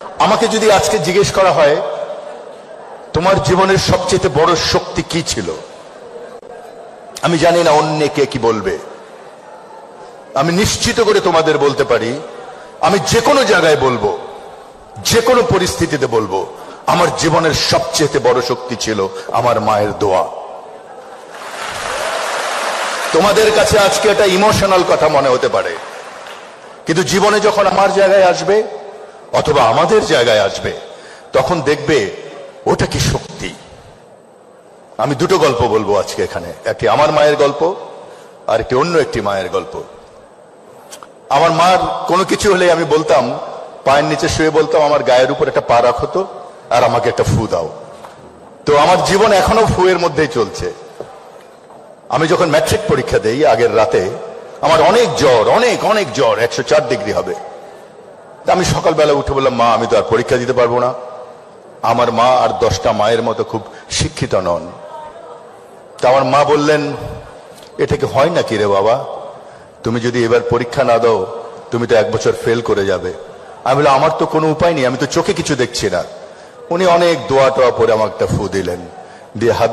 আমাকে যদি আজকে জিজ্ঞেস করা হয় তোমার জীবনের সবচেয়ে বড় শক্তি কি ছিল, আমি জানি না অন্য কে কি বলবে। আমি নিশ্চিত করে তোমাদের বলতে পারি, আমি যে কোনো জায়গায় বলবো, যে কোনো পরিস্থিতিতে বলবো, আমার জীবনের সবচেয়ে বড় শক্তি ছিল আমার মায়ের দোয়া। তোমাদের কাছে আজকে এটা ইমোশনাল কথা মনে হতে পারে, কিন্তু জীবনে যখন আমার জায়গায় আসবে অথবা আমাদের জায়গায় আসবে, তখন দেখবে ওটা কি শক্তি। আমি দুটো গল্প বলবো আজকে এখানে, একটি আমার মায়ের গল্প আর একটি অন্য একটি মায়ের গল্প। আমার মার কোনো কিছু হলে আমি বলতাম, পায়ের নিচে শুয়ে বলতাম, আমার গায়ের উপর একটা পা রাখো তো, আর আমাকে একটা ফু দাও। তো আমার জীবন এখনো ফুয়ের মধ্যেই চলছে। আমি যখন ম্যাট্রিক পরীক্ষা দেই আগের রাতে, আমার অনেক জ্বর, অনেক অনেক জ্বর, 104 ডিগ্রি হবে। আমি সকালবেলা উঠে বললাম, মা আমি তো আর পরীক্ষা দিতে পারবো না। আমার মা আর 10টা মায়ের মতো খুব শিক্ষিত নন। তা আমার মা বললেন, এটা কি হয় নাকি রে বাবা, তুমি যদি এবার পরীক্ষা না দাও তুমি তো 1 বছর ফেল করে যাবে। আমি বললাম, আমার তো কোনো উপায় নেই, আমি তো চোখে কিছু দেখছি না। উনি অনেক দোয়া টোয়া পরে আমাকে একটা ফু দিলেন, দিয়ে হাত